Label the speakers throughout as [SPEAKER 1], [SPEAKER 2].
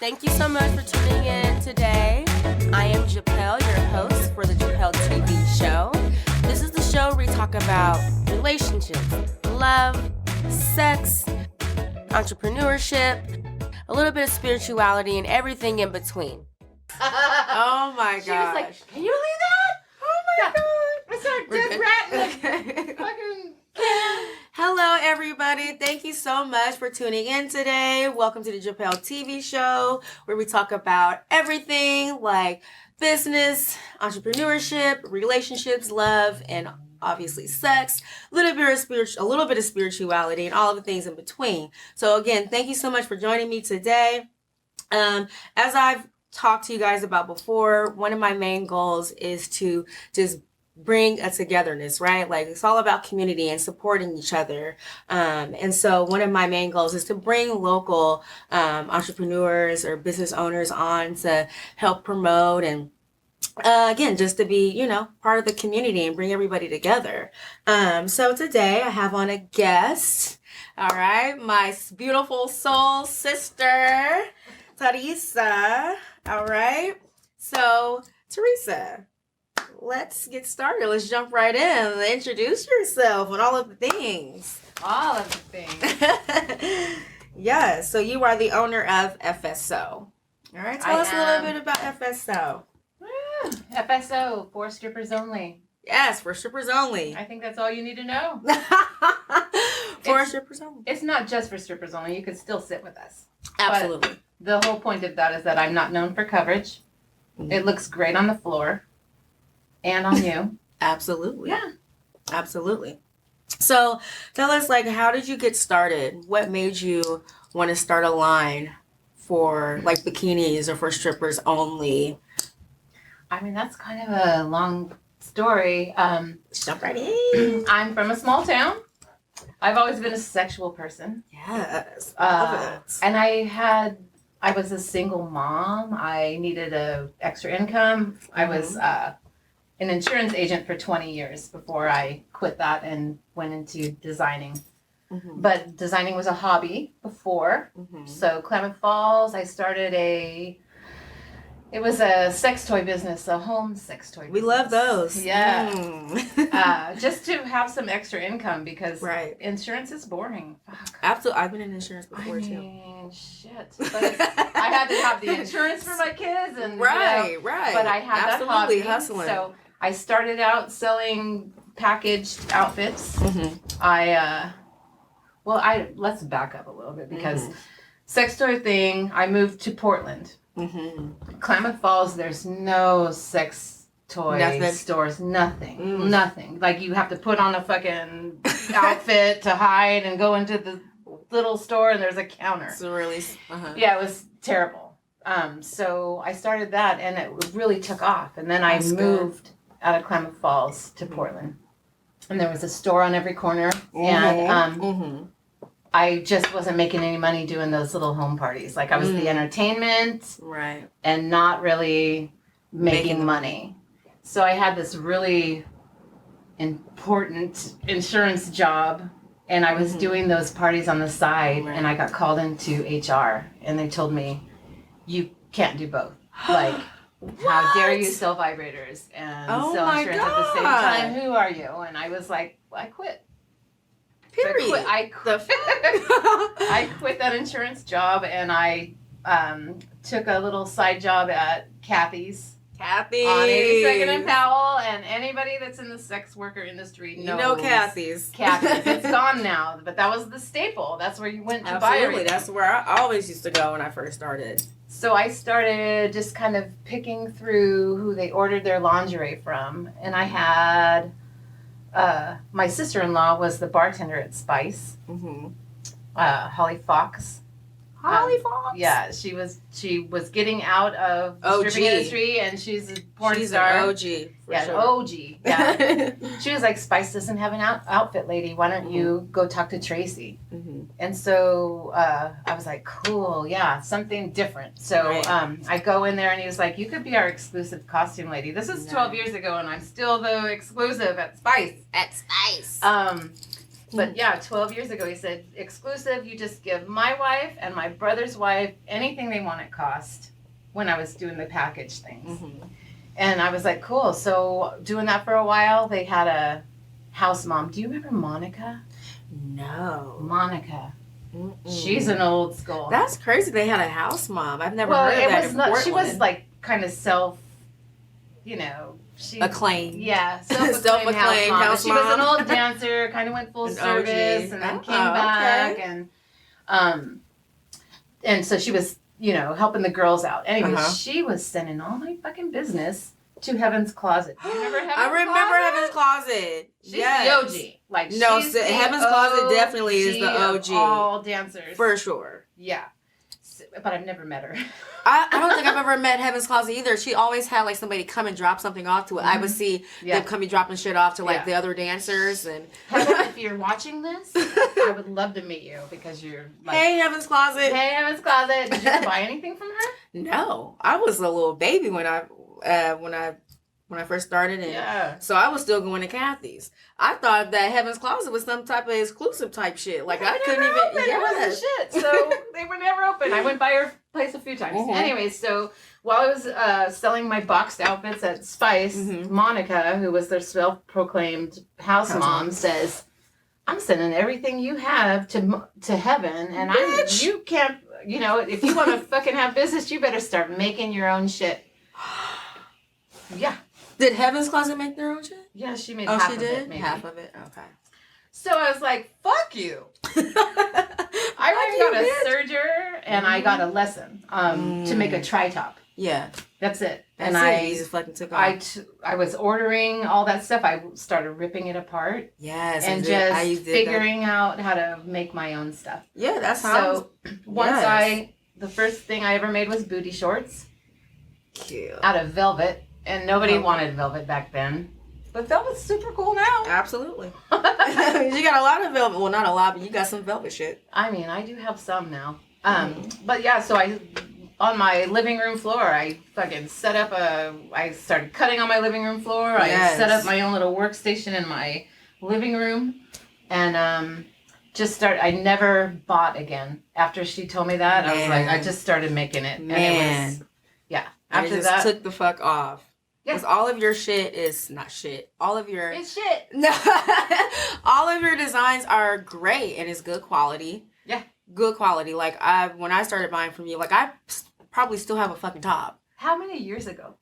[SPEAKER 1] Thank you so much for tuning in today. I am Japelle, your host for the Japelle TV Show. This is the show where we talk about relationships, love, sex, entrepreneurship, a little bit of spirituality, and everything in between.
[SPEAKER 2] Oh my god.
[SPEAKER 3] She was like, can you believe that?
[SPEAKER 2] Oh my god.
[SPEAKER 3] I started dead rat in the fucking can.
[SPEAKER 2] Hello everybody. Thank you so much for tuning in today. Welcome to the Japelle TV Show, where we talk about everything like business, entrepreneurship, relationships, love, and obviously sex, a little bit of spirituality, and all of the things in between. So again, thank you so much for joining me today. As I've talked to you guys about before, one of my main goals is to just bring a togetherness, right? Like, it's all about community and supporting each other. And so one of my main goals is to bring local entrepreneurs or business owners on to help promote and again, just to be, part of the community and bring everybody together. So today I have on a guest, all right, my beautiful soul sister, Teresa, all right? So, Theresa, let's get started. Let's jump right in. Introduce yourself and all of the things.
[SPEAKER 3] All of the things.
[SPEAKER 2] Yes, so you are the owner of FSO. All right, tell us a little bit about FSO.
[SPEAKER 3] FSO, for strippers only.
[SPEAKER 2] Yes, for strippers only.
[SPEAKER 3] I think that's all you need to know.
[SPEAKER 2] Strippers only.
[SPEAKER 3] It's not just for strippers only. You could still sit with us.
[SPEAKER 2] Absolutely.
[SPEAKER 3] But the whole point of that is that I'm not known for coverage. Mm-hmm. It looks great on the floor and on you.
[SPEAKER 2] Absolutely.
[SPEAKER 3] Yeah.
[SPEAKER 2] Absolutely. So tell us, how did you get started? What made you want to start a line for bikinis or for strippers only?
[SPEAKER 3] I mean, that's kind of a long story.
[SPEAKER 2] Jump right in.
[SPEAKER 3] I'm from a small town. I've always been a sexual person.
[SPEAKER 2] Yes. Love it.
[SPEAKER 3] And I was a single mom. I needed a extra income. I was an insurance agent for 20 years before I quit that and went into designing. Mm-hmm. But designing was a hobby before. Mm-hmm. So Klamath Falls, I started it was a sex toy business, a home sex toy business.
[SPEAKER 2] We love those.
[SPEAKER 3] Yeah. Just to have some extra income because insurance is boring. Fuck.
[SPEAKER 2] Absolutely. I've been in insurance before too.
[SPEAKER 3] I mean, shit. But I had to have the insurance for my kids. And
[SPEAKER 2] right.
[SPEAKER 3] But I had
[SPEAKER 2] absolutely
[SPEAKER 3] that hobby.
[SPEAKER 2] Hustling.
[SPEAKER 3] So I started out selling packaged outfits. Mm-hmm. Let's back up a little bit because sex toy thing, I moved to Portland. Mm-hmm. Klamath Falls, there's no sex toy stores, nothing. Like, you have to put on a fucking outfit to hide and go into the little store and there's a counter.
[SPEAKER 2] It's really,
[SPEAKER 3] yeah, it was terrible. So I started that and it really took off. And then I moved out of Klamath Falls to Portland. And there was a store on every corner. And I just wasn't making any money doing those little home parties. Like, I was the entertainment.
[SPEAKER 2] Right.
[SPEAKER 3] And not really making money. So I had this really important insurance job. And I was doing those parties on the side. Right. And I got called into HR. And they told me, you can't do both. Like, how dare you sell vibrators and sell insurance at the same time? Who are you? And I was like, I quit.
[SPEAKER 2] Period.
[SPEAKER 3] I quit that insurance job and I took a little side job at Kathy's. On 82nd and Powell, and anybody that's in the sex worker industry knows.
[SPEAKER 2] You know Kathy's.
[SPEAKER 3] It's gone now, but that was the staple. That's where you went to buy everything.
[SPEAKER 2] That's where I always used to go when I first started.
[SPEAKER 3] So I started just kind of picking through who they ordered their lingerie from, and I had my sister-in-law was the bartender at Spice, Holly Fox.
[SPEAKER 2] Holly Fox?
[SPEAKER 3] Yeah, she was getting out of the stripping industry, and she's a porn star.
[SPEAKER 2] An OG.
[SPEAKER 3] OG. Yeah. She was like, Spice doesn't have an outfit, lady. Why don't you go talk to Tracy? And so I was like, cool, yeah, something different. So I go in there, and he was like, you could be our exclusive costume lady. This is 12 years ago, and I'm still the exclusive at Spice. But yeah, 12 years ago, he said, exclusive, you just give my wife and my brother's wife anything they want at cost when I was doing the package things. And I was like, cool. So doing that for a while, they had a house mom. Do you remember Monica?
[SPEAKER 2] No.
[SPEAKER 3] Monica. She's an old school.
[SPEAKER 2] That's crazy. They had a house mom. I've never heard of that in Portland.
[SPEAKER 3] She was like kind of
[SPEAKER 2] acclaimed.
[SPEAKER 3] Yeah, self-acclaimed house mom. She was an old dancer, kind of went full service, and then came back, and so she was, helping the girls out. Anyway, she was sending all my fucking business to Heaven's Closet. Do you remember Heaven's Closet?
[SPEAKER 2] I remember Heaven's Closet.
[SPEAKER 3] She's the OG. Like,
[SPEAKER 2] no, Heaven's Closet definitely is the OG.
[SPEAKER 3] All dancers.
[SPEAKER 2] For sure.
[SPEAKER 3] Yeah. But I've never met her.
[SPEAKER 2] I don't think I've ever met Heaven's Closet either. She always had like somebody come and drop something off to it. I would see them come and dropping shit off to like the other dancers. And
[SPEAKER 3] Heaven, if you're watching this, I would love to meet you because you're like,
[SPEAKER 2] hey, Heaven's Closet.
[SPEAKER 3] Hey, Heaven's Closet. Did you buy anything from her?
[SPEAKER 2] No, I was a little baby when I first started, and so I was still going to Kathy's. I thought that Heaven's Closet was some type of exclusive type shit. Like I couldn't even.
[SPEAKER 3] It wasn't shit. So they were never open. I went by her place a few times. Anyway, so while I was selling my boxed outfits at Spice, Monica, who was their self-proclaimed house mom, says, "I'm sending everything you have to heaven, and you can't. If you want to fucking have business, you better start making your own shit." Yeah.
[SPEAKER 2] Did Heaven's Closet make their own shit?
[SPEAKER 3] Yeah, she made half of it. Maybe.
[SPEAKER 2] Half of it? Okay.
[SPEAKER 3] So I was like, fuck you. I already got a serger and I got a lesson to make a tri-top. Yeah. That's it.
[SPEAKER 2] I just fucking took off.
[SPEAKER 3] I was ordering all that stuff. I started ripping it apart.
[SPEAKER 2] Yes.
[SPEAKER 3] And just figuring out how to make my own stuff.
[SPEAKER 2] Yeah, that's how.
[SPEAKER 3] So the first thing I ever made was booty shorts.
[SPEAKER 2] Cute.
[SPEAKER 3] Out of velvet. And nobody wanted velvet back then. But velvet's super cool now.
[SPEAKER 2] Absolutely. You got a lot of velvet. Well, not a lot, but you got some velvet shit.
[SPEAKER 3] I mean, I do have some now. But yeah, so on my living room floor, I fucking set up I started cutting on my living room floor. I set up my own little workstation in my living room. And I never bought again. After she told me that, I was like, I just started making it. And it was,
[SPEAKER 2] after that, took the fuck off. Because all of your shit is not shit.
[SPEAKER 3] It's shit.
[SPEAKER 2] No, all of your designs are great and it's good quality. Yeah, good quality. Like when I started buying from you, like I probably still have a fucking top.
[SPEAKER 3] How many years ago?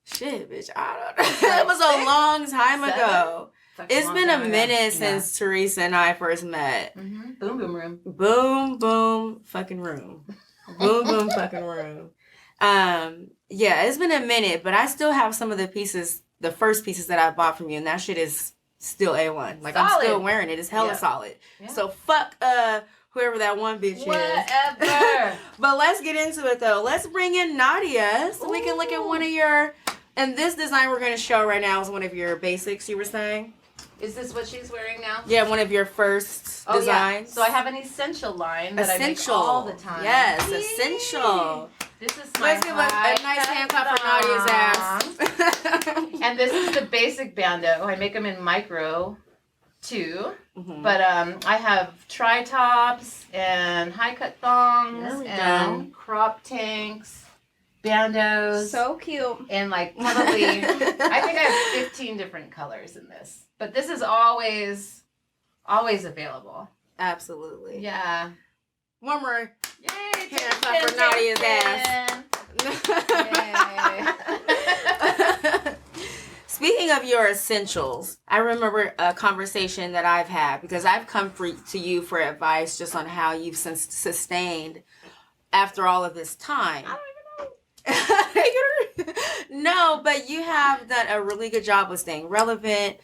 [SPEAKER 2] Shit, bitch, I don't know. It was a long time ago. It's been a minute since Theresa and I first met.
[SPEAKER 3] Mm-hmm. Boom, boom room.
[SPEAKER 2] Boom, boom, fucking room. Boom, boom, fucking room. Yeah, it's been a minute, but I still have some of the pieces, the first pieces that I bought from you, and that shit is still A1. Like, solid. I'm still wearing it. It's hella solid. Yeah. So, fuck whoever that one bitch is.
[SPEAKER 3] Whatever.
[SPEAKER 2] But let's get into it, though. Let's bring in Nadia so we can look at one of your... And this design we're going to show right now is one of your basics, you were saying?
[SPEAKER 3] Is this what she's wearing now?
[SPEAKER 2] Yeah, one of your first designs. Yeah.
[SPEAKER 3] So I have an essential line that I make all the time.
[SPEAKER 2] Yes, essential.
[SPEAKER 3] This is my
[SPEAKER 2] Let's give a nice hand clap for Nadia's ass.
[SPEAKER 3] And this is the basic bandeau. I make them in micro too. Mm-hmm. But I have tri-tops and high-cut thongs and crop tanks, bandeaus.
[SPEAKER 1] So cute.
[SPEAKER 3] And like probably, I think I have 15 different colors in this. But this is always available.
[SPEAKER 2] Absolutely.
[SPEAKER 3] Yeah.
[SPEAKER 2] One more.
[SPEAKER 3] Yay!
[SPEAKER 2] Hand clap for Nadia's ass. Speaking of your essentials, I remember a conversation that I've had because I've come to you for advice just on how you've sustained after all of this time. I don't even know. No, but you have done a really good job with staying relevant.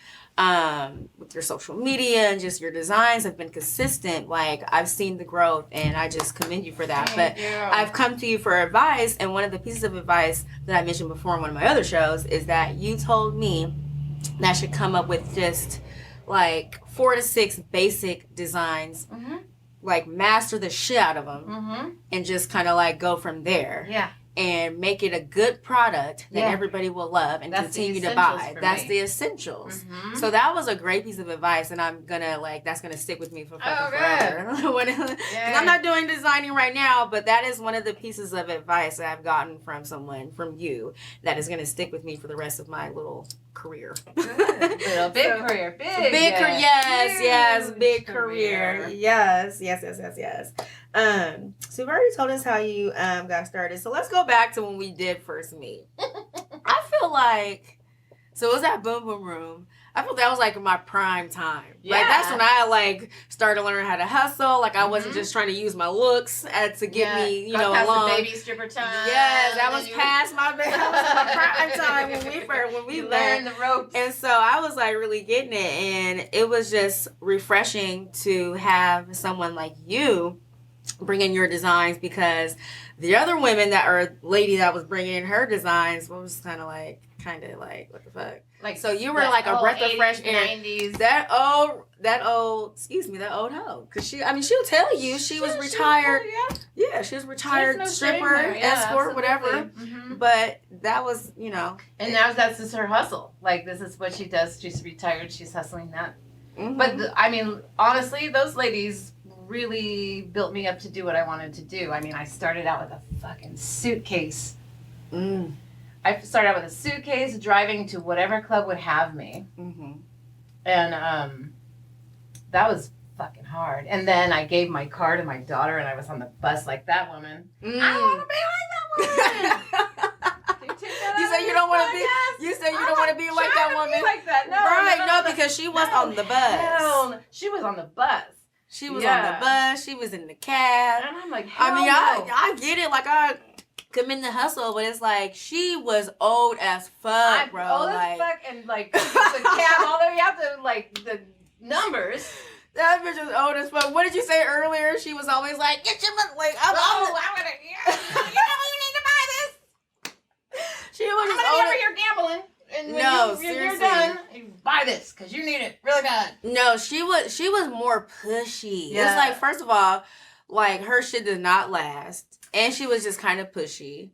[SPEAKER 2] With your social media and just your designs have been consistent. Like, I've seen the growth and I just commend you for that. But I've come to you for advice, and one of the pieces of advice that I mentioned before in one of my other shows is that you told me that I should come up with just like 4 to 6 basic designs, like master the shit out of them, and just kind of like go from there.
[SPEAKER 3] Yeah.
[SPEAKER 2] and make it a good product that everybody will love and continue to buy. That's the essentials. So that was a great piece of advice, and I'm gonna that's gonna stick with me for forever. I'm not doing designing right now, but that is one of the pieces of advice that I've gotten from someone, from you, that is gonna stick with me for the rest of my little career.
[SPEAKER 3] Big career.
[SPEAKER 2] Big career. Yes, big career. Yes. So you've already told us how you got started. So let's go back to when we did first meet. I feel like, so it was at Boom Boom Room. I feel that was like my prime time. Like that's when I started learning how to hustle. Like I wasn't just trying to use my looks to get me, along.
[SPEAKER 3] The baby stripper time.
[SPEAKER 2] Yes, that was past my prime time when we
[SPEAKER 3] learned the ropes.
[SPEAKER 2] And so I was really getting it, and it was just refreshing to have someone like you bring in your designs, because the other women lady that was bringing in her designs was kind of like what the fuck. So you were like a breath of fresh air.
[SPEAKER 3] 90s.
[SPEAKER 2] That old hoe. Because she'll tell you she was retired. Yeah, she was retired stripper, escort, whatever. But that was,
[SPEAKER 3] And now that's just her hustle. This is what she does. She's retired. She's hustling that. But, honestly, those ladies really built me up to do what I wanted to do. I started out with a fucking suitcase. I started out with a suitcase, driving to whatever club would have me. And that was fucking hard. And then I gave my car to my daughter, and I was on the bus like that woman. I want to be like that woman.
[SPEAKER 2] You said you don't want to be. You said you don't want to be like that woman.
[SPEAKER 3] Like that.
[SPEAKER 2] No, because she was on the bus.
[SPEAKER 3] She was on the bus.
[SPEAKER 2] She was on the bus. She was in the cab.
[SPEAKER 3] And I'm like,
[SPEAKER 2] I get it. I come in the hustle, but it's she was old as fuck, bro.
[SPEAKER 3] Old as fuck, and the cab all the way out to the numbers.
[SPEAKER 2] That bitch was old as fuck. What did you say earlier? She was always like, get your money.
[SPEAKER 3] I'm gonna, you need to buy this.
[SPEAKER 2] She was
[SPEAKER 3] I'm gonna be over here gambling. And when you're done, you buy this because you need it really bad.
[SPEAKER 2] No, she was more pushy. Yeah. It's first of all, her shit did not last, and she was just kind of pushy.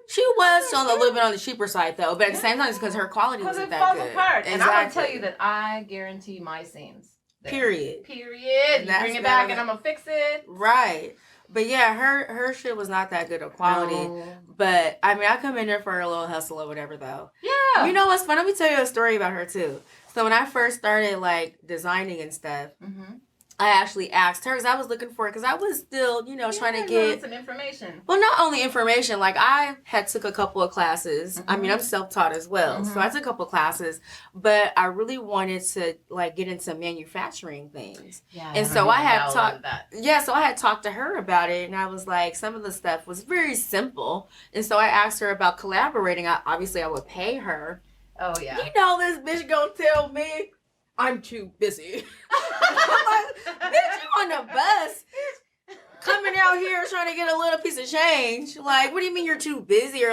[SPEAKER 2] She was on a little bit on the cheaper side though, but at the same time, it's because her quality wasn't that good.
[SPEAKER 3] Apart. And I'm gonna tell you that I guarantee my seams.
[SPEAKER 2] Period.
[SPEAKER 3] You bring it back, and I'm gonna fix it.
[SPEAKER 2] Right. But yeah, her shit was not that good of quality. No. But I come in there for a little hustle or whatever though. Yeah. You know what's fun? Let me tell you a story about her too. So when I first started designing and stuff, I actually asked her, because I was looking for it, because I was still, trying to get
[SPEAKER 3] some information.
[SPEAKER 2] Well, not only information, I had took a couple of classes. I'm self-taught as well. So I took a couple of classes, but I really wanted to get into manufacturing things. Yeah. And so I had talked so I had talked to her about it, and I was like, some of the stuff was very simple. And so I asked her about collaborating. Obviously I would pay her. Oh yeah. This bitch gonna tell me I'm too busy. I'm like, bitch, you on the bus coming out here trying to get a little piece of change. What do you mean you're too busy, or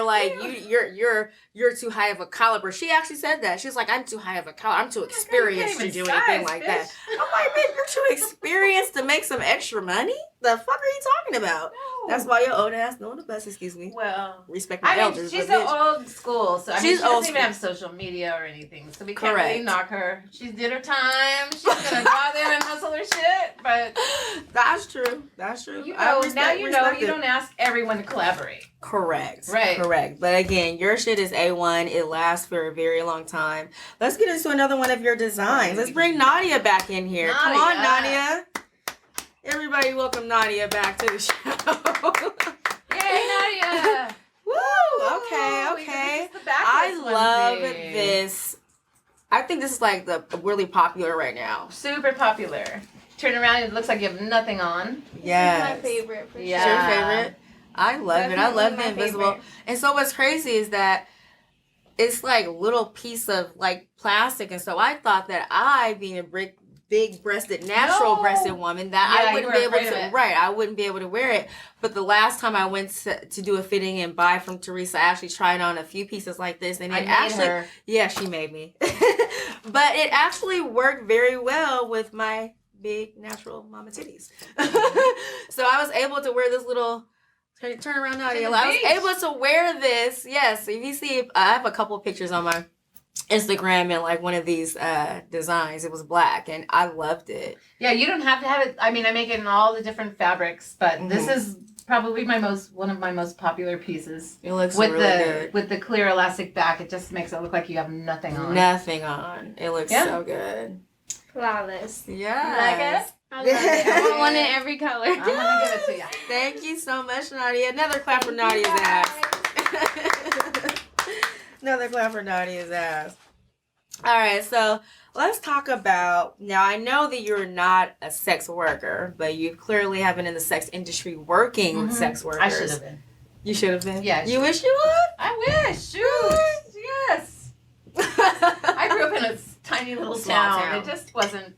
[SPEAKER 2] you're too high of a caliber? She actually said that. She's like, I'm too high of a caliber. I'm too experienced to do anything like that. I'm like, bitch, you're too experienced to make some extra money? The fuck are you talking about? No. That's why your old ass on the bus, excuse me. Well, respect my elders.
[SPEAKER 3] She's old school, so she doesn't even have social media or anything, so we can't really knock her. She did her time. She's gonna go out there and hustle her shit, but
[SPEAKER 2] that's true. That's true.
[SPEAKER 3] You don't ask everyone to collaborate.
[SPEAKER 2] Correct. Right. Correct. But again, your shit is A1. It lasts for a very long time. Let's get into another one of your designs. Let's bring Nadia back in here. Come on, Nadia. Everybody welcome Nadia back to the show.
[SPEAKER 3] Yay, Nadia.
[SPEAKER 2] Woo. Okay. I love this. I think this is the really popular right now.
[SPEAKER 3] Super popular. Turn around, it looks like you have nothing on.
[SPEAKER 2] Yeah.
[SPEAKER 4] This is my favorite for sure.
[SPEAKER 2] It's your favorite? I love it. I love the invisible. Favorite. And so what's crazy is that it's little piece of plastic. And so I thought that I, being a big-breasted, natural-breasted woman, that I wouldn't be able to. Right, I wouldn't be able to wear it. But the last time I went to do a fitting and buy from Theresa, I actually tried on a few pieces like this, and she made me. But it actually worked very well with my big natural mama titties. So I was able to wear this little Turn around, Nadia.
[SPEAKER 3] the
[SPEAKER 2] I was
[SPEAKER 3] beach.
[SPEAKER 2] able to wear this. Yes, if you see, I have a couple of pictures on my Instagram and like one of these designs. It was black, and I loved it.
[SPEAKER 3] Yeah, you don't have to have it. I mean, I make it in all the different fabrics, but this is probably one of my most popular pieces.
[SPEAKER 2] It looks
[SPEAKER 3] with
[SPEAKER 2] really good.
[SPEAKER 3] With the clear elastic back. It just makes it look like you have nothing on.
[SPEAKER 2] Nothing on. It looks so good.
[SPEAKER 4] Flawless.
[SPEAKER 2] Yeah.
[SPEAKER 4] You like it? I love it. I want one in every color.
[SPEAKER 3] I'm gonna give it to you.
[SPEAKER 2] Thank you so much, Nadia. Another clap for Nadia's ass. Another clap for Nadia's ass. All right, so let's talk about, now I know that you're not a sex worker, but you clearly have been in the sex industry working with sex workers.
[SPEAKER 3] I should have been.
[SPEAKER 2] You should have been?
[SPEAKER 3] Yeah.
[SPEAKER 2] You wish you would?
[SPEAKER 3] I wish. Shoot. Yes. I grew up in a tiny little
[SPEAKER 2] Small
[SPEAKER 3] town.
[SPEAKER 2] town.
[SPEAKER 3] It just wasn't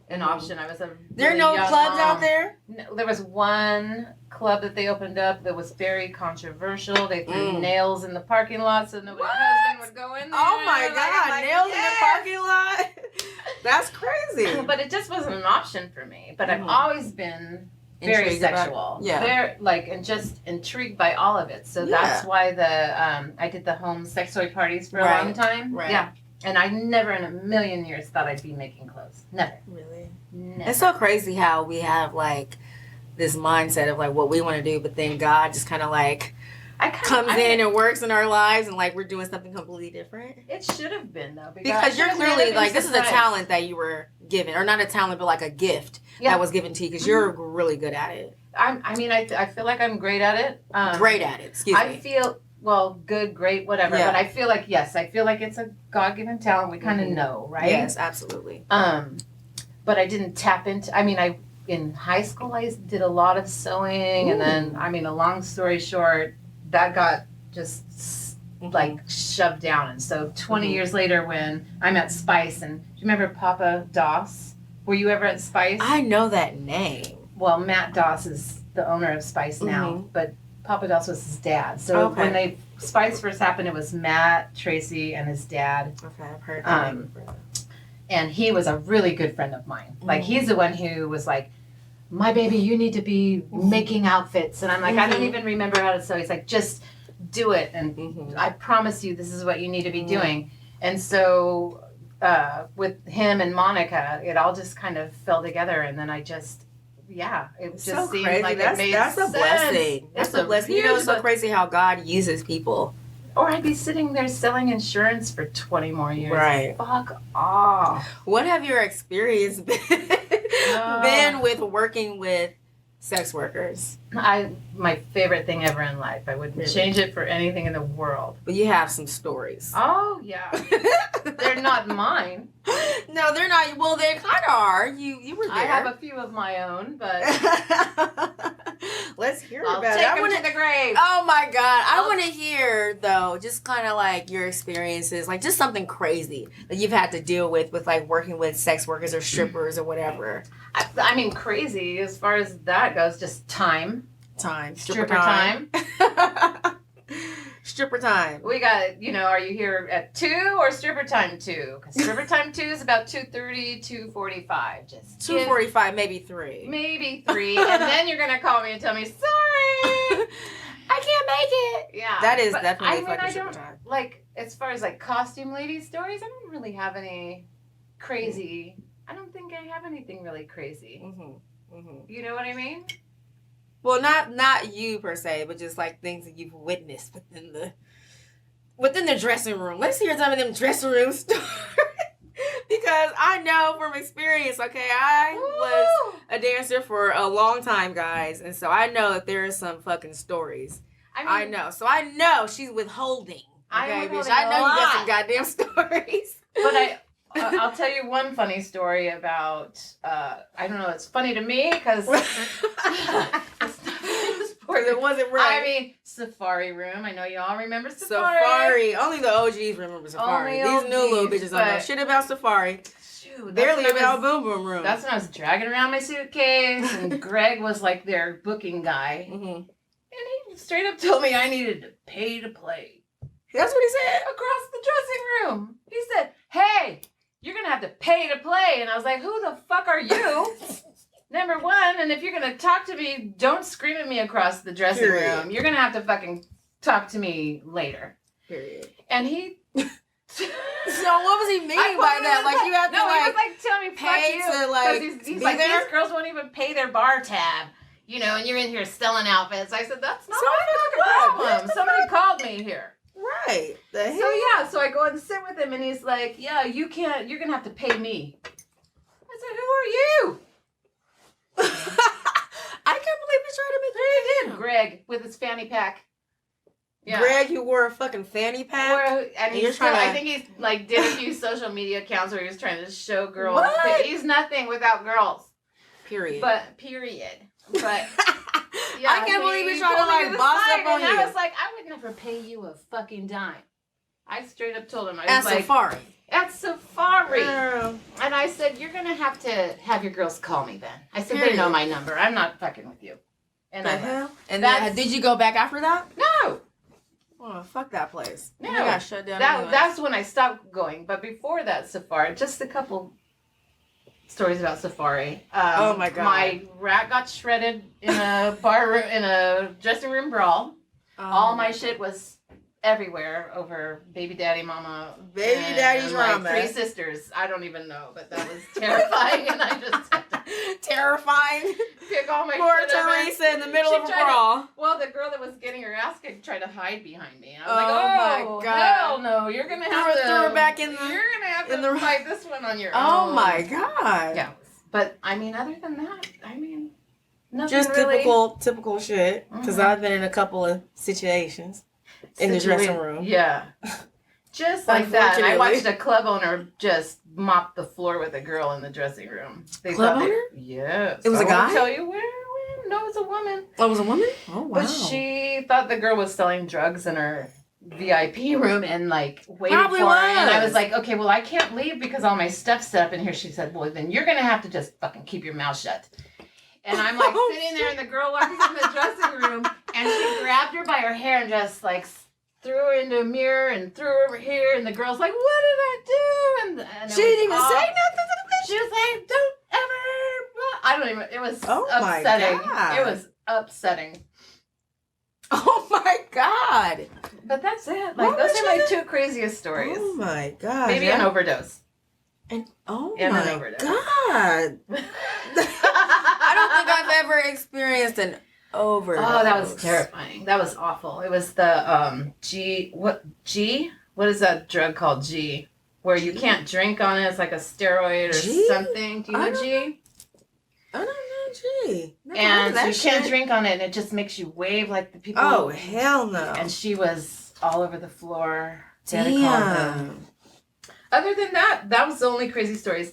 [SPEAKER 3] an option. I was a
[SPEAKER 2] There are
[SPEAKER 3] really
[SPEAKER 2] no
[SPEAKER 3] young
[SPEAKER 2] clubs
[SPEAKER 3] mom.
[SPEAKER 2] out there?
[SPEAKER 3] No, there was one club that they opened up that was very controversial. They threw nails in the parking lot so nobody's husband would go in there.
[SPEAKER 2] Oh my God,
[SPEAKER 3] Like,
[SPEAKER 2] nails
[SPEAKER 3] yes!
[SPEAKER 2] in the parking lot? That's crazy.
[SPEAKER 3] But it just wasn't an option for me. But I've always been very
[SPEAKER 2] Intrigued about it.
[SPEAKER 3] sexual.
[SPEAKER 2] Yeah.
[SPEAKER 3] Very, and just intrigued by all of it. So that's why I did the home sex toy parties for a long time.
[SPEAKER 2] Right.
[SPEAKER 3] Yeah. And I never in a million years thought I'd be making clothes. Never.
[SPEAKER 2] Really?
[SPEAKER 3] Never.
[SPEAKER 2] It's so crazy how we have like this mindset of like what we want to do, but then God just kind of like comes in and works in our lives, and like we're doing something completely different.
[SPEAKER 3] It should have been though,
[SPEAKER 2] Because you're clearly like, this is a talent that you were given, or not a talent, but like a gift that was given to you because you're really good at it.
[SPEAKER 3] I feel like I'm great at it.
[SPEAKER 2] Great at it. Excuse me.
[SPEAKER 3] I feel good, great, whatever.
[SPEAKER 2] Yeah.
[SPEAKER 3] But I feel like it's a God-given talent. We kind of know, right?
[SPEAKER 2] Yes, absolutely.
[SPEAKER 3] But I didn't tap into. In high school I did a lot of sewing, and then a long story short, that got just like shoved down. And so 20 years later, when I'm at Spice, and do you remember Papa Doss? Were you ever at Spice?
[SPEAKER 2] I know that name.
[SPEAKER 3] Well, Matt Doss is the owner of Spice now, but Papa Doss was his dad. So when Spice first happened, it was Matt, Tracy, and his dad.
[SPEAKER 2] Okay, I've heard that name.
[SPEAKER 3] And he was a really good friend of mine. Like, he's the one who was like, my baby, you need to be making outfits. And I'm like, I don't even remember how to sew. He's like, just do it. And I promise you, this is what you need to be doing. And so with him and Monica, it all just kind of fell together. And then I just, it just
[SPEAKER 2] so
[SPEAKER 3] seemed
[SPEAKER 2] crazy.
[SPEAKER 3] like
[SPEAKER 2] That's,
[SPEAKER 3] it made
[SPEAKER 2] that's a
[SPEAKER 3] sense.
[SPEAKER 2] blessing. That's a blessing. You know, it's so crazy how God uses people.
[SPEAKER 3] Or I'd be sitting there selling insurance for 20 more years.
[SPEAKER 2] Right.
[SPEAKER 3] Fuck off.
[SPEAKER 2] What have your experience been with working with sex workers?
[SPEAKER 3] My favorite thing ever in life. I wouldn't change it for anything in the world.
[SPEAKER 2] But you have some stories.
[SPEAKER 3] Oh, yeah. They're not mine.
[SPEAKER 2] No, they're not. Well, they kind of are. You were there.
[SPEAKER 3] I have a few of my own, but
[SPEAKER 2] let's hear
[SPEAKER 3] I'll
[SPEAKER 2] about
[SPEAKER 3] take
[SPEAKER 2] it.
[SPEAKER 3] them to the grave.
[SPEAKER 2] Oh my God. I want to hear, though, just kind of like your experiences, like just something crazy that you've had to deal with like working with sex workers or strippers or whatever.
[SPEAKER 3] I mean, crazy as far as that goes, just time.
[SPEAKER 2] Stripper time. Stripper time.
[SPEAKER 3] We got, are you here at 2 or stripper time 2? Because stripper time 2 is about 2:30, 2:45. Just
[SPEAKER 2] 2:45, maybe 3.
[SPEAKER 3] Maybe 3. And then you're going to call me and tell me, sorry, I can't make it. Yeah.
[SPEAKER 2] That is definitely fucking stripper
[SPEAKER 3] don't,
[SPEAKER 2] time.
[SPEAKER 3] like, as far as like costume lady stories, I don't really have any crazy. I don't think I have anything really crazy. You know what I mean?
[SPEAKER 2] Well, not you per se, but just like things that you've witnessed within the dressing room. Let's hear some of them dressing room stories. Because I know from experience, okay, I was a dancer for a long time, guys, and so I know that there are some fucking stories. I know. So I know she's withholding. Okay, bitch. I know you got some goddamn stories.
[SPEAKER 3] But I'll tell you one funny story about, I don't know, it's funny to me because
[SPEAKER 2] it wasn't right.
[SPEAKER 3] I mean, Safari Room. I know you all remember Safari.
[SPEAKER 2] Safari. Only the OGs remember Safari. These new little bitches don't know shit about Safari.
[SPEAKER 3] Shoot,
[SPEAKER 2] barely about Boom Boom Room.
[SPEAKER 3] That's when I was dragging around my suitcase, and Greg was like their booking guy. And he straight up told me I needed to pay to play.
[SPEAKER 2] That's what he said?
[SPEAKER 3] Across the dressing room. He said, hey, you're going to have to pay to play. And I was like, who the fuck are you? number one, and if you're gonna talk to me, don't scream at me across the dressing room. You're gonna have to fucking talk to me later.
[SPEAKER 2] Period.
[SPEAKER 3] And he.
[SPEAKER 2] So what was he meaning by that? Like, you have to,
[SPEAKER 3] no,
[SPEAKER 2] like,
[SPEAKER 3] he was like telling me, fuck
[SPEAKER 2] pay
[SPEAKER 3] you.
[SPEAKER 2] to, like,
[SPEAKER 3] he's
[SPEAKER 2] be
[SPEAKER 3] like,
[SPEAKER 2] there?
[SPEAKER 3] these girls won't even pay their bar tab. You know, and you're in here selling outfits. I said, that's not
[SPEAKER 2] So
[SPEAKER 3] my
[SPEAKER 2] fucking
[SPEAKER 3] fucking problem. Somebody called me here.
[SPEAKER 2] Right. The hell?
[SPEAKER 3] So yeah, so I go and sit with him, and he's like, yeah, you can't, you're gonna have to pay me. I said, who are you?
[SPEAKER 2] I can't believe he's trying to make
[SPEAKER 3] He did. Greg with his fanny pack. Yeah.
[SPEAKER 2] Greg, you wore a fucking fanny pack.
[SPEAKER 3] And
[SPEAKER 2] you're
[SPEAKER 3] he's still,
[SPEAKER 2] trying to-
[SPEAKER 3] I think he's like did a few social media accounts where he was trying to show girls.
[SPEAKER 2] What?
[SPEAKER 3] But he's nothing without girls.
[SPEAKER 2] Period.
[SPEAKER 3] But period. But yeah,
[SPEAKER 2] I can't believe he's trying to,
[SPEAKER 3] pulled me
[SPEAKER 2] like,
[SPEAKER 3] the
[SPEAKER 2] boss
[SPEAKER 3] side,
[SPEAKER 2] up on
[SPEAKER 3] and
[SPEAKER 2] you.
[SPEAKER 3] I was like, I would never pay you a fucking dime. I straight up told him, I
[SPEAKER 2] At
[SPEAKER 3] was like,
[SPEAKER 2] Safari.
[SPEAKER 3] at Safari.
[SPEAKER 2] Girl.
[SPEAKER 3] And I said, you're going to have your girls call me then. I said,
[SPEAKER 2] Period.
[SPEAKER 3] they know my number. I'm not fucking with you. And
[SPEAKER 2] The
[SPEAKER 3] I
[SPEAKER 2] hell?
[SPEAKER 3] left.
[SPEAKER 2] And
[SPEAKER 3] That's-
[SPEAKER 2] then, did you go back after that?
[SPEAKER 3] No.
[SPEAKER 2] Oh, fuck that place.
[SPEAKER 3] No.
[SPEAKER 2] You got shut down.
[SPEAKER 3] That
[SPEAKER 2] anyways.
[SPEAKER 3] That's when I stopped going. But before that Safari, just a couple stories about Safari.
[SPEAKER 2] Oh my God.
[SPEAKER 3] My rat got shredded in a bar room, in a dressing room brawl. All my shit was everywhere over baby daddy mama.
[SPEAKER 2] Baby
[SPEAKER 3] and
[SPEAKER 2] daddy's
[SPEAKER 3] my
[SPEAKER 2] drama.
[SPEAKER 3] 3 sisters. I don't even know, but that was terrifying, and I just had to
[SPEAKER 2] terrifying.
[SPEAKER 3] pick all my
[SPEAKER 2] Poor
[SPEAKER 3] shit up.
[SPEAKER 2] Teresa in the middle
[SPEAKER 3] She
[SPEAKER 2] of a
[SPEAKER 3] tried to-
[SPEAKER 2] brawl.
[SPEAKER 3] Well, the girl that was getting her ass kicked tried to hide behind me. And I was
[SPEAKER 2] Oh,
[SPEAKER 3] like,
[SPEAKER 2] my
[SPEAKER 3] oh,
[SPEAKER 2] God.
[SPEAKER 3] hell no. You're going to
[SPEAKER 2] Threw
[SPEAKER 3] have
[SPEAKER 2] her-
[SPEAKER 3] to...
[SPEAKER 2] threw her back in the-
[SPEAKER 3] You're going to have
[SPEAKER 2] in
[SPEAKER 3] to
[SPEAKER 2] the-
[SPEAKER 3] fight this one on your
[SPEAKER 2] Oh
[SPEAKER 3] own.
[SPEAKER 2] my God.
[SPEAKER 3] Yeah. But, I mean, other than that, I mean, nothing
[SPEAKER 2] Just
[SPEAKER 3] really...
[SPEAKER 2] typical shit. Because I've been in a couple of situations in the dressing room.
[SPEAKER 3] Yeah. Just like that. And I
[SPEAKER 2] Unfortunately.
[SPEAKER 3] watched a club owner just mop the floor with a girl in the dressing room. They
[SPEAKER 2] Club
[SPEAKER 3] thought they-
[SPEAKER 2] owner?
[SPEAKER 3] Yes.
[SPEAKER 2] It was a
[SPEAKER 3] I
[SPEAKER 2] guy?
[SPEAKER 3] won't tell you where. No, it was a woman.
[SPEAKER 2] Oh, it was a woman? Oh, wow.
[SPEAKER 3] But she thought the girl was selling drugs in her VIP room and like waited
[SPEAKER 2] Probably
[SPEAKER 3] for her. And I
[SPEAKER 2] was.
[SPEAKER 3] was like, okay, well, I can't leave because all my stuff's set up in here. She said, well, then you're going to have to just fucking keep your mouth shut. And I'm like
[SPEAKER 2] Oh,
[SPEAKER 3] sitting there and the girl walks in the dressing room and she grabbed her by her hair and just like threw her into a mirror and threw her over here. And the girl's like, what did I do? And it
[SPEAKER 2] She didn't
[SPEAKER 3] was
[SPEAKER 2] even say
[SPEAKER 3] off.
[SPEAKER 2] nothing to the
[SPEAKER 3] She was like, don't ever. I don't even. It was
[SPEAKER 2] Oh my
[SPEAKER 3] upsetting.
[SPEAKER 2] God.
[SPEAKER 3] It was upsetting.
[SPEAKER 2] Oh my God.
[SPEAKER 3] But that's it. Like
[SPEAKER 2] What
[SPEAKER 3] those
[SPEAKER 2] was
[SPEAKER 3] are my
[SPEAKER 2] it?
[SPEAKER 3] 2 craziest stories.
[SPEAKER 2] Oh my God.
[SPEAKER 3] Maybe
[SPEAKER 2] yeah.
[SPEAKER 3] an overdose.
[SPEAKER 2] And oh
[SPEAKER 3] And an
[SPEAKER 2] my
[SPEAKER 3] overdose.
[SPEAKER 2] God. I don't think I've ever experienced an overdose.
[SPEAKER 3] Oh, that was terrifying. That was awful. It was the G. What is that drug called? G, where you can't drink on it. It's like a steroid or
[SPEAKER 2] G?
[SPEAKER 3] something. Do you
[SPEAKER 2] I
[SPEAKER 3] know
[SPEAKER 2] don't
[SPEAKER 3] G?
[SPEAKER 2] I don't know, gee. Never heard
[SPEAKER 3] And
[SPEAKER 2] of that
[SPEAKER 3] you can't
[SPEAKER 2] shit.
[SPEAKER 3] drink on it, and it just makes you wave like the people.
[SPEAKER 2] Oh, hell no.
[SPEAKER 3] And she was all over the floor. They had to call them.
[SPEAKER 2] Damn.
[SPEAKER 3] Other than that, that was the only crazy stories.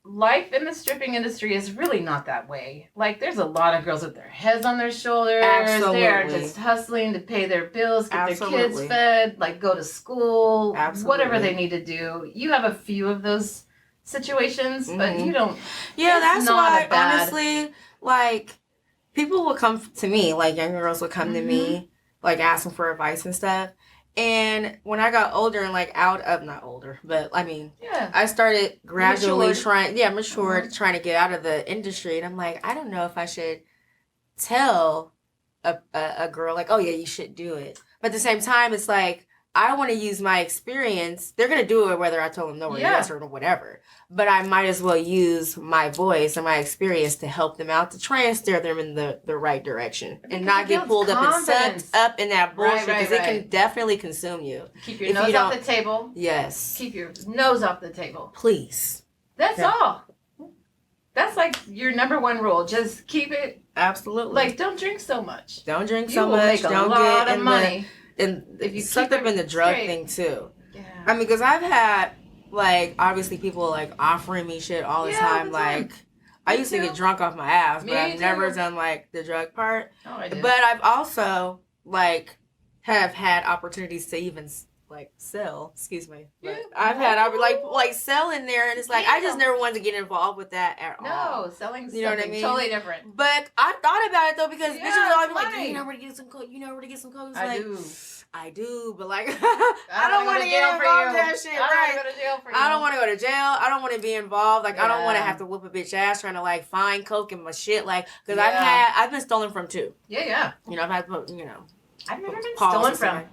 [SPEAKER 3] Life in the stripping industry is really not that way. Like, there's a lot of girls with their heads on their shoulders. They're
[SPEAKER 2] Absolutely.
[SPEAKER 3] just hustling to pay their bills, get their kids
[SPEAKER 2] Absolutely.
[SPEAKER 3] fed, like go to school,
[SPEAKER 2] Absolutely.
[SPEAKER 3] whatever they need to do. You have a few of those situations, but
[SPEAKER 2] Mhm.
[SPEAKER 3] you don't.
[SPEAKER 2] Yeah,
[SPEAKER 3] It's
[SPEAKER 2] that's
[SPEAKER 3] not
[SPEAKER 2] why,
[SPEAKER 3] a bad-
[SPEAKER 2] honestly, like, people will come to me, like, young girls will come to me, like, asking for advice and stuff. And when I got older and, like, not older, but, I mean,
[SPEAKER 3] Yeah.
[SPEAKER 2] I started gradually
[SPEAKER 3] Matured.
[SPEAKER 2] matured, trying to get out of the industry. And I'm like, I don't know if I should tell a girl, like, oh, yeah, you should do it. But at the same time, it's like, I want to use my experience. They're going to do it whether I tell them no or
[SPEAKER 3] Yeah.
[SPEAKER 2] yes or whatever. But I might as well use my voice and my experience to help them out, to try and steer them in the right direction.
[SPEAKER 3] Because
[SPEAKER 2] And not
[SPEAKER 3] it
[SPEAKER 2] get
[SPEAKER 3] builds
[SPEAKER 2] pulled up and
[SPEAKER 3] confidence.
[SPEAKER 2] sucked up in that bullshit.
[SPEAKER 3] Right,
[SPEAKER 2] Because it can definitely consume you.
[SPEAKER 3] Keep your
[SPEAKER 2] If you
[SPEAKER 3] nose off
[SPEAKER 2] don't-
[SPEAKER 3] the table.
[SPEAKER 2] Yes.
[SPEAKER 3] Keep your nose off the table.
[SPEAKER 2] Please.
[SPEAKER 3] That's
[SPEAKER 2] Yeah.
[SPEAKER 3] all. That's like your number one rule. Just keep it,
[SPEAKER 2] Absolutely.
[SPEAKER 3] like, don't drink so much.
[SPEAKER 2] Don't drink
[SPEAKER 3] You
[SPEAKER 2] so
[SPEAKER 3] will
[SPEAKER 2] much.
[SPEAKER 3] make a
[SPEAKER 2] Don't
[SPEAKER 3] lot
[SPEAKER 2] get
[SPEAKER 3] of
[SPEAKER 2] in
[SPEAKER 3] money.
[SPEAKER 2] and
[SPEAKER 3] if you
[SPEAKER 2] sucked
[SPEAKER 3] keep
[SPEAKER 2] up in
[SPEAKER 3] it
[SPEAKER 2] the drug
[SPEAKER 3] straight.
[SPEAKER 2] thing too.
[SPEAKER 3] Yeah.
[SPEAKER 2] I mean, because I've had, like, obviously people like offering me shit all the
[SPEAKER 3] Yeah, all
[SPEAKER 2] time.
[SPEAKER 3] the time.
[SPEAKER 2] Like, I
[SPEAKER 3] Me
[SPEAKER 2] used to
[SPEAKER 3] too.
[SPEAKER 2] get drunk off my ass, but
[SPEAKER 3] Me
[SPEAKER 2] I've never
[SPEAKER 3] too.
[SPEAKER 2] done like the drug part.
[SPEAKER 3] Oh, I did.
[SPEAKER 2] But I've also like have had opportunities to even like sell. Excuse me. But
[SPEAKER 3] Yeah.
[SPEAKER 2] I've had like sell in there, and it's like I just
[SPEAKER 3] Yeah.
[SPEAKER 2] never wanted to get involved with that at all.
[SPEAKER 3] no, selling
[SPEAKER 2] You know what I
[SPEAKER 3] something
[SPEAKER 2] mean?
[SPEAKER 3] totally different.
[SPEAKER 2] But I thought about it though, because
[SPEAKER 3] Yeah,
[SPEAKER 2] bitches would always be
[SPEAKER 3] it's
[SPEAKER 2] like,
[SPEAKER 3] money.
[SPEAKER 2] "You know where to get some coke? You know where to get some coke?" It's
[SPEAKER 3] I
[SPEAKER 2] like,
[SPEAKER 3] do.
[SPEAKER 2] I do, but like, I don't want to get involved in that shit, right? I don't want to go to jail. I don't want to be involved. Like, I don't want to have to whoop a bitch ass trying to like find coke in my shit. Like, because I've been stolen from too.
[SPEAKER 3] Yeah.
[SPEAKER 2] You know, I've had,
[SPEAKER 3] I've never been
[SPEAKER 2] Pause
[SPEAKER 3] stolen
[SPEAKER 2] or
[SPEAKER 3] from.
[SPEAKER 2] something.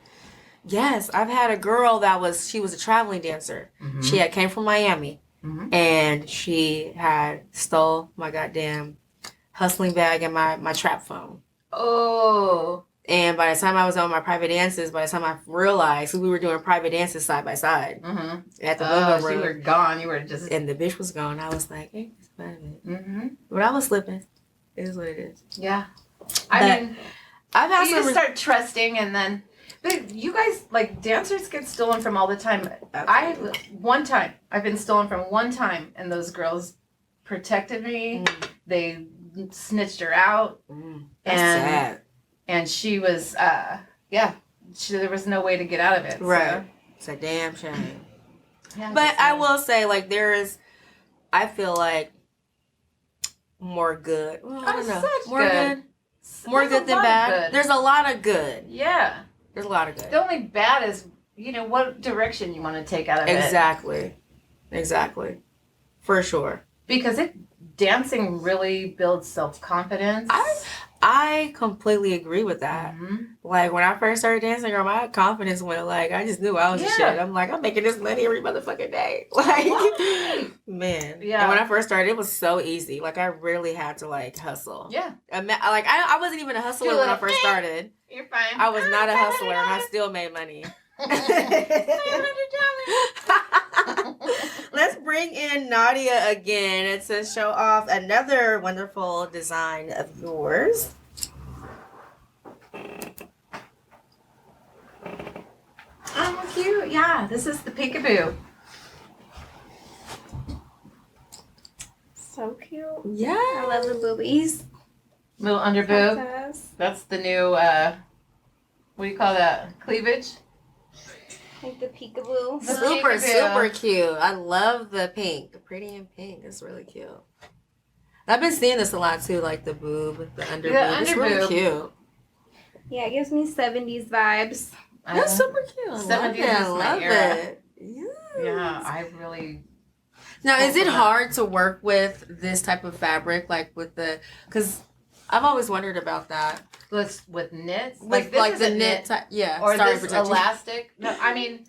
[SPEAKER 2] Yes, I've had a girl she was a traveling dancer.
[SPEAKER 3] Mm-hmm.
[SPEAKER 2] She came from Miami, and she had stole my goddamn hustling bag and my trap phone.
[SPEAKER 3] Oh.
[SPEAKER 2] And by the time I was on my private dances, by the time I realized we were doing private dances side by side at the women's room.
[SPEAKER 3] You were gone. You were just...
[SPEAKER 2] And the bitch was gone. I was like, hey, it's part of it. But I was slipping. It is what it is.
[SPEAKER 3] Yeah. I mean,
[SPEAKER 2] I've had
[SPEAKER 3] you just start trusting and then... But you guys, like, dancers get stolen from all the time. I've been stolen from one time, and those girls protected me. They snitched her out.
[SPEAKER 2] That's sad.
[SPEAKER 3] And she was, there was no way to get out of it.
[SPEAKER 2] Right.
[SPEAKER 3] So.
[SPEAKER 2] It's a damn shame.
[SPEAKER 3] Yeah,
[SPEAKER 2] but I will say, like, I feel like more good. Well, I don't know. More good than bad. There's a lot of good.
[SPEAKER 3] Yeah.
[SPEAKER 2] There's a lot of good.
[SPEAKER 3] The only bad is, what direction you want to take out of it.
[SPEAKER 2] Exactly. For sure.
[SPEAKER 3] Because dancing really builds self-confidence.
[SPEAKER 2] I completely agree with that. Like, when I first started dancing, girl, my confidence went, like, I just knew I was the shit. I'm like, I'm making this money every motherfucking day. Like, man. Yeah. And when I first started, it was so easy. Like, I really had to, like, hustle. Yeah. Like, I wasn't even a hustler when I first started.
[SPEAKER 3] You're fine.
[SPEAKER 2] I was not a hustler, and I still made money. Let's bring in Nadia again to show off another wonderful design of yours.
[SPEAKER 3] Oh, cute. Yeah, this is the peekaboo.
[SPEAKER 4] So cute.
[SPEAKER 2] Yeah.
[SPEAKER 4] I love the boobies.
[SPEAKER 3] Little under boob. That's the new, what do you call that? Cleavage?
[SPEAKER 4] Like the peekaboo.
[SPEAKER 2] Super cute. I love the pink. The pretty and pink. It's really cute. I've been seeing this a lot too, like the boob, the under boob. It's really cute.
[SPEAKER 4] Yeah, it gives me 70s vibes.
[SPEAKER 2] That's super cute.
[SPEAKER 3] 70s
[SPEAKER 2] I love it.
[SPEAKER 3] Yes. Yeah, I really...
[SPEAKER 2] Now, is it hard to work with this type of fabric, like with because I've always wondered about that.
[SPEAKER 3] With knits?
[SPEAKER 2] Like the knit type, yeah.
[SPEAKER 3] Or this elastic? No, I mean,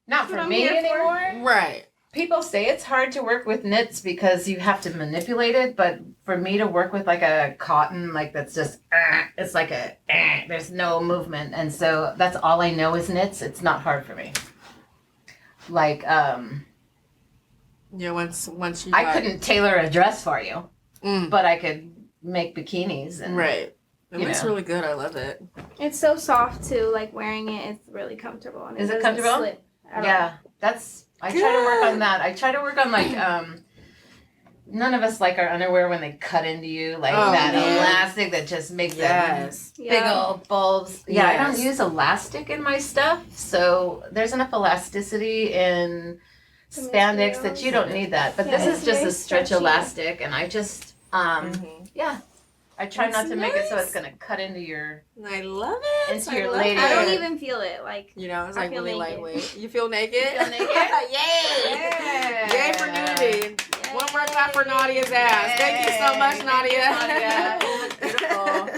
[SPEAKER 3] not for me anymore.
[SPEAKER 2] Right.
[SPEAKER 3] People say it's hard to work with knits because you have to manipulate it, but for me to work with like a cotton, like that's just, it's like there's no movement. And so that's all I know is knits. It's not hard for me. Like,
[SPEAKER 2] yeah, once you
[SPEAKER 3] I couldn't tailor a dress for you, but I could make bikinis. And,
[SPEAKER 2] right. It looks really good. I love it.
[SPEAKER 4] It's so soft too. Like wearing it, it's really comfortable. And
[SPEAKER 3] is it comfortable?
[SPEAKER 4] Slip
[SPEAKER 3] yeah, I try to work on that. I try to work on like none of us like our underwear when they cut into you, like that elastic that just makes them big old bulbs. Yeah, I don't use elastic in my stuff, so there's enough elasticity in spandex that you don't need that. But this is just a stretch elastic, and I just I try not to make it so it's gonna cut into your.
[SPEAKER 2] I love it.
[SPEAKER 3] Into your lady.
[SPEAKER 4] I don't even feel it. Like
[SPEAKER 2] it's like really lightweight. You feel naked?
[SPEAKER 3] You feel naked?
[SPEAKER 2] Yay! Yay for nudity! Yay. One more clap for Nadia's ass. Yay. Thank you so much, Nadia. Beautiful.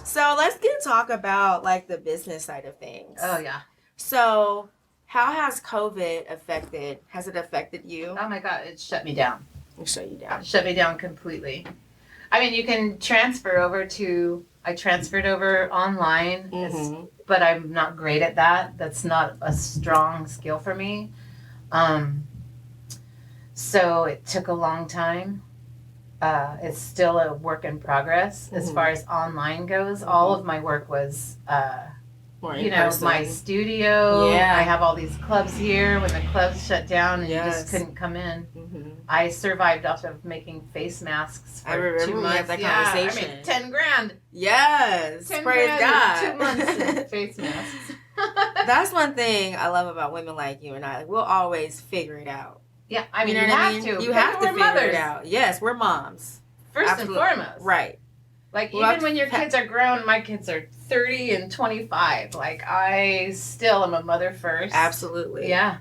[SPEAKER 2] So let's talk about like the business side of things.
[SPEAKER 3] Oh yeah.
[SPEAKER 2] So how has COVID affected? Has it affected you?
[SPEAKER 3] Oh my God! It shut me down.
[SPEAKER 2] It shut you down.
[SPEAKER 3] Shut me down completely. I mean, you can transfer over I transferred over online, but I'm not great at that. That's not a strong skill for me. So it took a long time. It's still a work in progress as far as online goes. All of my work was, my studio. Yeah. I have all these clubs here. When the clubs shut down and you just couldn't come in. I survived off of making face masks for 2 months. We had that conversation. I made 10 grand.
[SPEAKER 2] Yes.
[SPEAKER 3] 10
[SPEAKER 2] praise
[SPEAKER 3] grand
[SPEAKER 2] God.
[SPEAKER 3] in 2 months in face masks.
[SPEAKER 2] That's one thing I love about women like you and I. Like, we'll always figure it out.
[SPEAKER 3] Yeah, I mean, you have to.
[SPEAKER 2] You have to figure it out. Yes, we're moms.
[SPEAKER 3] First and foremost.
[SPEAKER 2] Right.
[SPEAKER 3] Like,
[SPEAKER 2] Well,
[SPEAKER 3] even when your kids are grown, my kids are 30 and 25. Like, I still am a mother first.
[SPEAKER 2] Absolutely.
[SPEAKER 3] Yeah.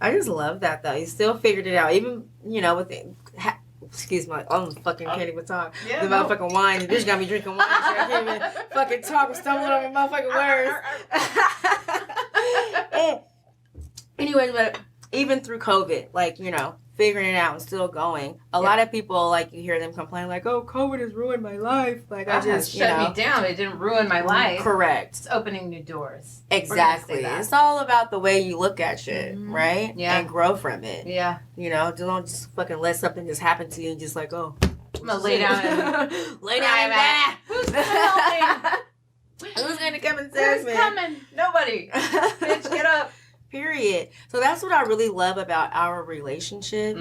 [SPEAKER 2] I just love that, though. You still figured it out. Even, you know, with the... Excuse me, I'm fucking can't even talk.
[SPEAKER 3] Yeah,
[SPEAKER 2] The motherfucking wine. The bitch got me drinking wine. So I can't even fucking talk. I'm stumbling over my motherfucking words. Anyways, but even through COVID, like, you know, figuring it out and still going. A lot of people, like, you hear them complain, like, oh, COVID has ruined my life. Like, I just, you know.
[SPEAKER 3] shut me down. It didn't ruin my life.
[SPEAKER 2] Correct.
[SPEAKER 3] It's opening new doors.
[SPEAKER 2] Exactly. It's all about the way you look at shit, right?
[SPEAKER 3] Yeah.
[SPEAKER 2] And grow from it.
[SPEAKER 3] Yeah.
[SPEAKER 2] You know, don't just fucking let something just happen to you and just like, oh.
[SPEAKER 3] I'm going to lay down and
[SPEAKER 2] lay down and die.
[SPEAKER 3] Who's going to help me?
[SPEAKER 2] Who's going to come and save me?
[SPEAKER 3] Who's coming? Nobody. Bitch, get up.
[SPEAKER 2] Period. So that's what I really love about our relationship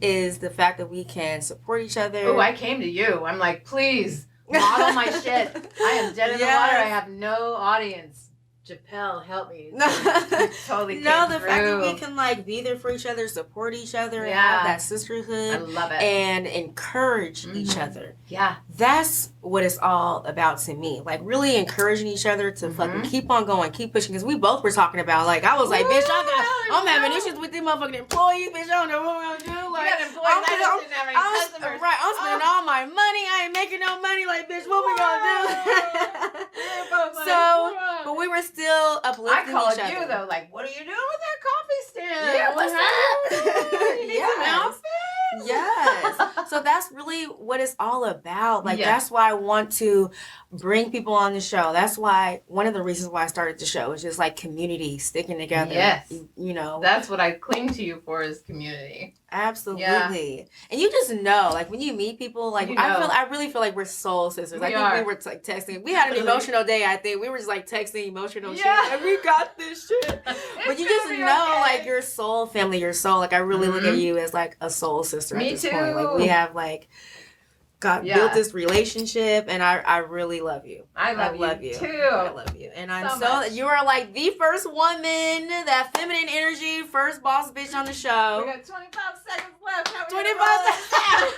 [SPEAKER 2] is the fact that we can support each other.
[SPEAKER 3] Oh, I came to you. I'm like, please, model my shit. I am dead in the water. I have no audience. Japelle, help me. Totally
[SPEAKER 2] No, the fact that we can like be there for each other, support each other, and have that sisterhood.
[SPEAKER 3] I love it.
[SPEAKER 2] And encourage each other.
[SPEAKER 3] Yeah.
[SPEAKER 2] That's what it's all about to me. Like really encouraging each other to fucking keep on going, keep pushing. Because we both were talking about, like, I was like, bitch, I'm having issues with these motherfucking employees. Bitch, I don't know what we're gonna do. Like, I'm spending all my money. I ain't making no money. Like, bitch, what we gonna do? So, but we were still uplifting each other.
[SPEAKER 3] I called you though, like, what are you doing with that coffee stand?
[SPEAKER 2] Yeah, what's that?
[SPEAKER 3] You need some outfits?
[SPEAKER 2] Yes. So that's really what it's all about. Like, that's why I want to bring people on the show. That's why, one of the reasons why I started the show is just like community, sticking together.
[SPEAKER 3] Yes.
[SPEAKER 2] You know.
[SPEAKER 3] That's what I cling to you for is community.
[SPEAKER 2] Absolutely.
[SPEAKER 3] Yeah.
[SPEAKER 2] And you just know, like when you meet people, like I really feel like we're soul sisters. I think we were like texting. We had an emotional day, I think. We were just like texting emotional shit. Like, we got this shit. But you just know like your soul family, your soul. Like I really look at you as like a soul sister at this point. Like we have like built this relationship, and I really love you.
[SPEAKER 3] I love you too.
[SPEAKER 2] I love you, and I'm so you are like the first woman, that feminine energy, first boss bitch on the show.
[SPEAKER 3] We got 25 seconds left.
[SPEAKER 2] 25 seconds.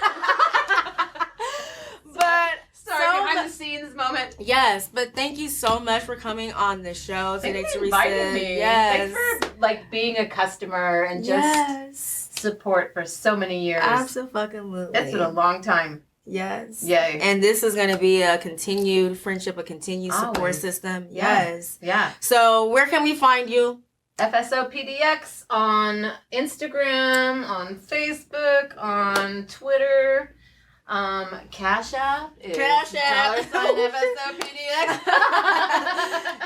[SPEAKER 2] But
[SPEAKER 3] sorry, behind the scenes moment.
[SPEAKER 2] Yes, but thank you so much for coming on the show today,
[SPEAKER 3] Thanks for
[SPEAKER 2] Teresa.
[SPEAKER 3] inviting me.
[SPEAKER 2] Yes.
[SPEAKER 3] Thanks for like being a customer and just support for so many years.
[SPEAKER 2] Absolutely.
[SPEAKER 3] It's been a long time.
[SPEAKER 2] Yes.
[SPEAKER 3] Yay.
[SPEAKER 2] And this is going to be a continued friendship, a continued support system. Yes.
[SPEAKER 3] Yeah.
[SPEAKER 2] So where can we find you?
[SPEAKER 3] FSOpdx on Instagram, on Facebook, on Twitter. Cash App is $FSOpdx.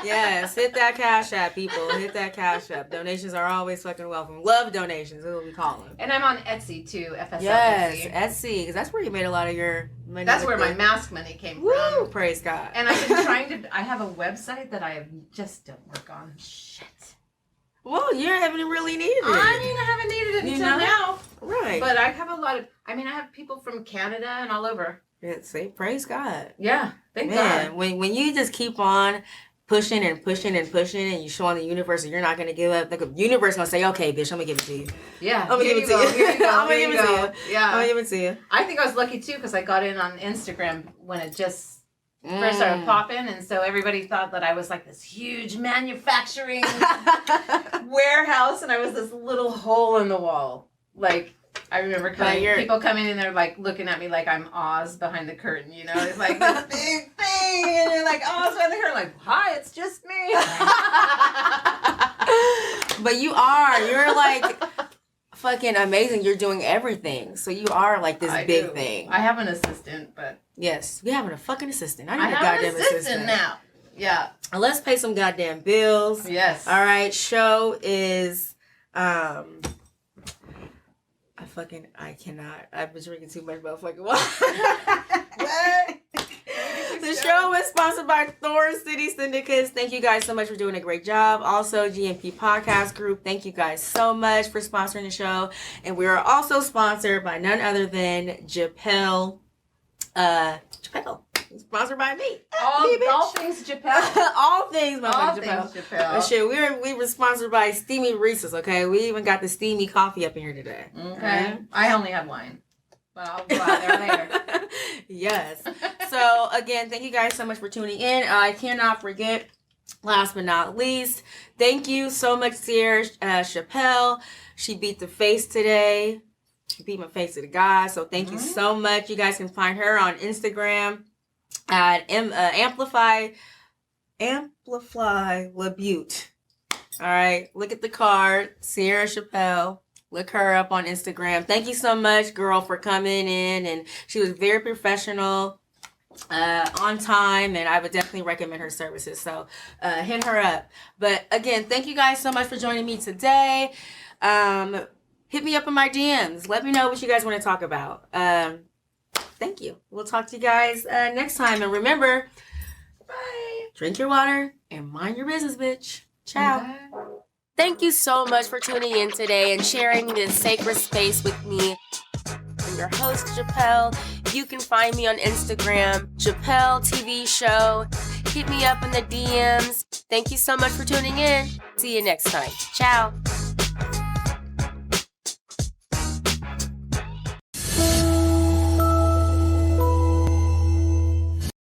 [SPEAKER 2] Yes, hit that Cash App, people. Hit that Cash App. Donations are always fucking welcome. Love donations, is what we call them.
[SPEAKER 3] And I'm on Etsy too, FSO
[SPEAKER 2] Yes, Etsy, because that's where you made a lot of your money.
[SPEAKER 3] That's where my mask money came
[SPEAKER 2] Woo,
[SPEAKER 3] from.
[SPEAKER 2] praise God.
[SPEAKER 3] And I've been trying to, I have a website that I have just don't work on. Shit.
[SPEAKER 2] Well, you haven't really needed it.
[SPEAKER 3] I haven't needed it until now.
[SPEAKER 2] Right.
[SPEAKER 3] But I have a lot of, I have people from Canada and all over.
[SPEAKER 2] Yeah, say, praise God.
[SPEAKER 3] Yeah, thank God.
[SPEAKER 2] When you just keep on pushing and pushing and pushing and you showing the universe that you're not going to give up, the universe going to say, okay, bitch, I'm going to give it to you.
[SPEAKER 3] Yeah.
[SPEAKER 2] I'm going to give it to you.
[SPEAKER 3] Here you go.
[SPEAKER 2] I'm going to give it to you.
[SPEAKER 3] Yeah.
[SPEAKER 2] I'm going to give it to you.
[SPEAKER 3] I think I was lucky too because I got in on Instagram when it just first started popping, and so everybody thought that I was like this huge manufacturing warehouse, and I was this little hole in the wall. Like, I remember people coming in there like looking at me like I'm Oz behind the curtain, you know? It's like this big thing, and you're like Oz behind the curtain, like, hi, it's just me.
[SPEAKER 2] But you're like fucking amazing. You're doing everything. So you are like this big thing.
[SPEAKER 3] I have an assistant, but
[SPEAKER 2] yes, we having a fucking assistant. I need
[SPEAKER 3] I
[SPEAKER 2] a
[SPEAKER 3] have
[SPEAKER 2] goddamn
[SPEAKER 3] an assistant now. Yeah.
[SPEAKER 2] Let's pay some goddamn bills.
[SPEAKER 3] Yes.
[SPEAKER 2] All right. Show is I cannot. I've been drinking too much motherfucking water. What? The show is sponsored by Thor City Syndicates. Thank you guys so much for doing a great job. Also, GMP Podcast Group. Thank you guys so much for sponsoring the show. And we are also sponsored by none other than Japelle. Japelle. Sponsored by me.
[SPEAKER 3] All things Japelle.
[SPEAKER 2] All things,
[SPEAKER 3] All
[SPEAKER 2] Japelle.
[SPEAKER 3] things Japelle.
[SPEAKER 2] Shit, we were sponsored by Steamy Reese's, okay? We even got the steamy coffee up in here today.
[SPEAKER 3] Okay. I only have wine. But I'll go out there later.
[SPEAKER 2] Yes. So again, thank you guys so much for tuning in. I cannot forget, last but not least, thank you so much, Sierra Japelle. She beat the face today. She beat my face to the guy. So thank you so much. You guys can find her on Instagram at Amplify LaBute. All right, look at the card, Sierra Japelle. Look her up on Instagram. Thank you so much, girl, for coming in. And she was very professional, on time, and I would definitely recommend her services. So hit her up. But again, thank you guys so much for joining me today. Hit me up in my DMs. Let me know what you guys want to talk about. Thank you. We'll talk to you guys next time. And remember, bye. Drink your water and mind your business, bitch. Ciao.
[SPEAKER 3] Okay.
[SPEAKER 1] Thank you so much for tuning in today and sharing this sacred space with me. I'm your host, Japelle. You can find me on Instagram, Japelle TV Show. Hit me up in the DMs. Thank you so much for tuning in. See you next time. Ciao.